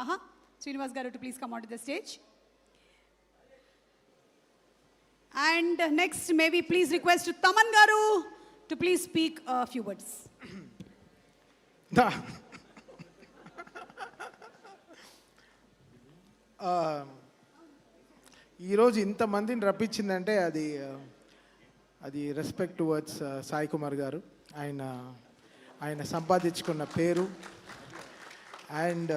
Swaha. Srinivas Garu to please come onto the stage. And next, may we please request Taman Garu to please speak a few words. ఈరోజు ఇంతమందిని రప్పించిందంటే అది respect towards Sai Kumar గారు. ఆయన సంపాదించుకున్న పేరు and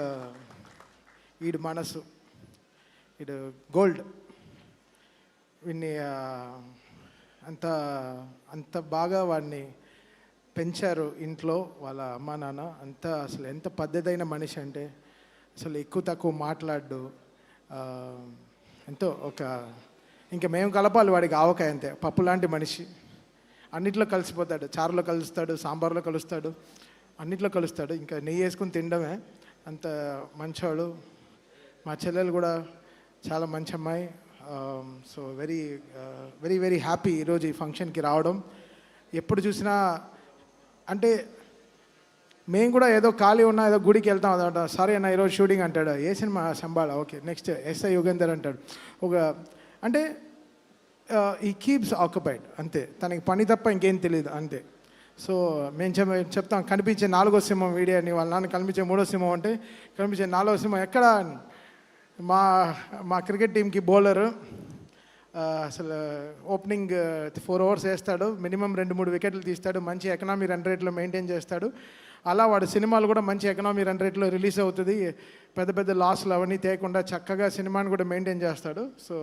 వీడి మనసు, వీడు గోల్డ్. వీడిని అంత బాగా వాడిని పెంచారు ఇంట్లో వాళ్ళ అమ్మా నాన్న. అసలు ఎంత పద్ధతైన మనిషి అంటే అసలు ఎక్కువ తక్కువ మాట్లాడు. ఎంతో ఇంకా మేము కలపాలి వాడికి ఆవకాయ, అంతే. పప్పు లాంటి మనిషి, అన్నిట్లో కలిసిపోతాడు. చారులో కలుస్తాడు, సాంబార్లో కలుస్తాడు, అన్నిట్లో కలుస్తాడు. ఇంకా నెయ్యి వేసుకుని తినడమే. అంత మంచివాడు. మా చెల్లెలు కూడా చాలా మంచి అమ్మాయి. So very very very happy ఈరోజు ఈ ఫంక్షన్కి రావడం. ఎప్పుడు చూసినా అంటే మేము కూడా ఏదో ఖాళీ ఉన్నా ఏదో గుడికి వెళ్తాం అన్నమాట. సరే అన్న ఈరోజు షూటింగ్ అంటాడు. ఏ సినిమా? Shambala. Okay, next SI Yugandhar అంటాడు. అంటే ఈ కీప్స్ ఆక్యుపైడ్, అంతే. తనకి పని తప్ప ఇంకేం తెలియదు, అంతే. సో మేము చెప్తాం, కనిపించే 4వ సింహం వీడియో అని. వాళ్ళ నాన్న కనిపించే 3వ సింహం అంటే కనిపించే 4వ సింహం ఎక్కడ? మా క్రికెట్ టీంకి బౌలరు అసలు ఓపెనింగ్ 4 overs వేస్తాడు, మినిమం 2-3 వికెట్లు తీస్తాడు, మంచి ఎకనామీ రన్ రేట్లో మెయింటైన్ చేస్తాడు. అలా వాడు సినిమాలు కూడా మంచి ఎకనామీ రన్ రేట్లో రిలీజ్ అవుతుంది. పెద్ద పెద్ద లాస్లు అవన్నీ తేకుండా చక్కగా సినిమాని కూడా మెయింటైన్ చేస్తాడు. So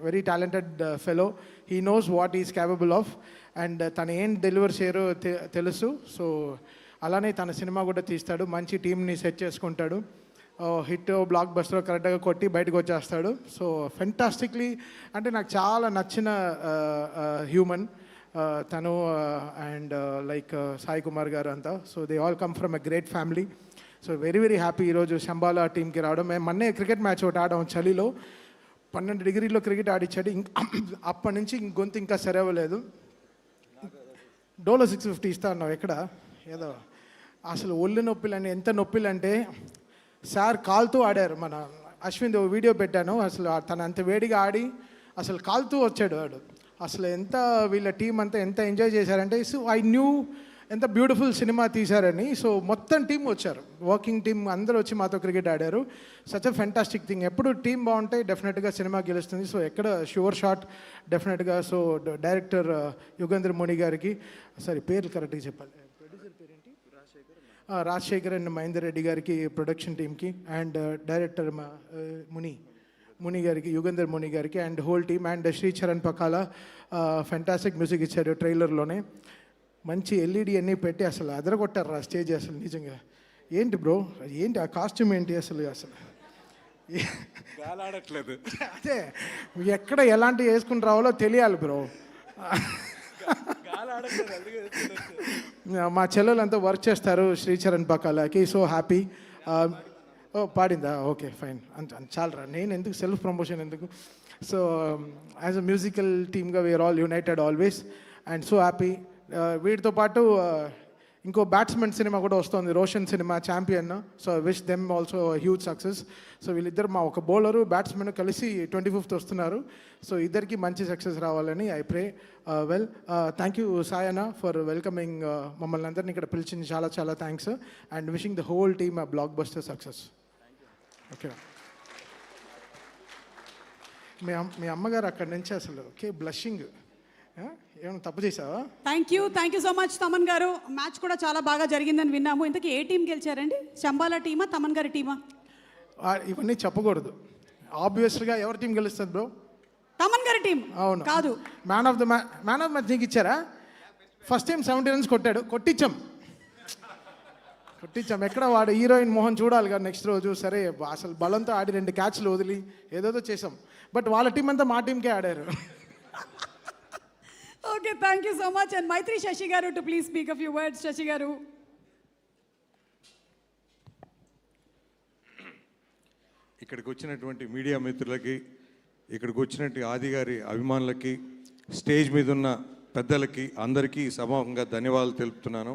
very talented fellow. He knows what is capable of and తను ఏం డెలివర్ చేయరో తెలుసు. సో అలానే తన సినిమా కూడా తీస్తాడు. మంచి టీంని సెట్ చేసుకుంటాడు. హిట్ బ్లాక్ బస్టర్ కరెక్ట్గా కొట్టి బయటకు వచ్చేస్తాడు. సో ఫెంటాస్టిక్లీ అంటే నాకు చాలా నచ్చిన హ్యూమన్ తను అండ్ లైక్ సాయి కుమార్ గారు అంతా. So they all come from a great family. So very very happy ఈరోజు శంబాలా టీంకి రావడం. మేము మొన్నే క్రికెట్ మ్యాచ్ ఒకటి ఆడాం చలిలో. 12 degrees క్రికెట్ ఆడిచ్చాడు. అప్పటి నుంచి గొంతు ఇంకా సరవలేదు. డోలో 650 ఇస్తా అన్నావు ఎక్కడ? ఏదో అసలు ఒళ్ళు నొప్పిలు ఎంత నొప్పిలు అంటే సార్ కాలుతూ ఆడారు. మన అశ్విన్ వీడియో పెట్టాను. అసలు తను అంత వేడిగా ఆడి అసలు కాలుతూ వచ్చాడు వాడు. అసలు ఎంత వీళ్ళ టీం అంతా ఎంత ఎంజాయ్ చేశారంటే, సో ఐ న్యూ ఎంత బ్యూటిఫుల్ సినిమా తీశారని. సో మొత్తం టీం వచ్చారు, వర్కింగ్ టీం అందరూ వచ్చి మాతో క్రికెట్ ఆడారు. Such a fantastic thing. ఎప్పుడు టీం బాగుంటే డెఫినెట్గా సినిమా గెలుస్తుంది. సో ఎక్కడ షూర్ షాట్ డెఫినెట్గా. సో డైరెక్టర్ యుగంధర్ మోని గారికి, సారీ పేర్లు కరెక్ట్గా చెప్పాలి, రాజశేఖర్ అండ్ మహేందర్ రెడ్డి గారికి, ప్రొడక్షన్ టీమ్కి, అండ్ డైరెక్టర్ ముని గారికి, యుగంధర్ ముని గారికి and whole team, and Shri Charan Pakala fantastic music ఇచ్చారు. ట్రైలర్లోనే మంచి ఎల్ఈడి అన్నీ పెట్టి అసలు అదరగొట్టారు ఆ స్టేజ్. అసలు నిజంగా ఏంటి బ్రో, ఏంటి ఆ కాస్ట్యూమ్ ఏంటి అసలు ఆడట్లేదు. అదే ఎక్కడ ఎలాంటి వేసుకుని రావాలో తెలియాలి బ్రో. మా చెల్లెలంతా వర్క్ చేస్తారు శ్రీచరణ్ పకాలకి. So happy. పాడిందా? ఓకే ఫైన్, చాలరా. నేను ఎందుకు సెల్ఫ్ ప్రమోషన్ ఎందుకు? సో యాజ్ అ మ్యూజికల్ టీమ్గా we are all united always and so happy. వీటితో పాటు ఇంకో బ్యాట్స్మెన్ సినిమా కూడా వస్తుంది, రోషన్ సినిమా, champion. So wish them also huge success. So వీళ్ళిద్దరు, మా ఒక బౌలరు బ్యాట్స్మెన్ కలిసి 25th వస్తున్నారు. సో ఇద్దరికి మంచి సక్సెస్ రావాలని I pray. Well, thank you Sayana for welcoming మమ్మల్ని అందరినీ ఇక్కడ పిలిచింది. చాలా చాలా thanks and wishing the whole team a blockbuster success. Okay, మీ అమ్మగారు అక్కడి నుంచి అసలు ఓకే బ్లషింగ్. ఏమైనా తప్పు చేసావా? Thank you so much Thaman గారు. మ్యాచ్ కూడా చాలా బాగా జరిగిందని విన్నాము. ఇంతకీ ఏ టీం గెలిచారండి? శంబాలా టీమా, తమన్ గారి టీమా? ఇవన్నీ చెప్పకూడదు. ఆబ్వియస్గా ఎవరి టీం గెలుస్తుంది బ్రో? తమన్ గారి టీం. అవును కాదు, మ్యాన్ ఆఫ్ మ్యాచ్ నీకు ఇచ్చారా? ఫస్ట్ టైం 70 runs కొట్టాడు, కొట్టించాం. ఎక్కడ వాడు హీరోయిన్ మోహన్ చూడాలి కదా నెక్స్ట్ రోజు. సరే అసలు బలంతో ఆడి 2 catchలు వదిలి ఏదేదో చేసాం. బట్ వాళ్ళ టీం అంతా మా టీంకే ఆడారు. Okay, thank you so much. And Maitri Shashi Garu to please speak a few words. Shashi Garu. ఇక్కడికి వచ్చినటువంటి మీడియా మిత్రులకి, ఇక్కడికి వచ్చినట్టు ఆది గారి అభిమానులకి, స్టేజ్ మీద ఉన్న పెద్దలకి అందరికీ సమానంగా ధన్యవాదాలు తెలుపుతున్నాను.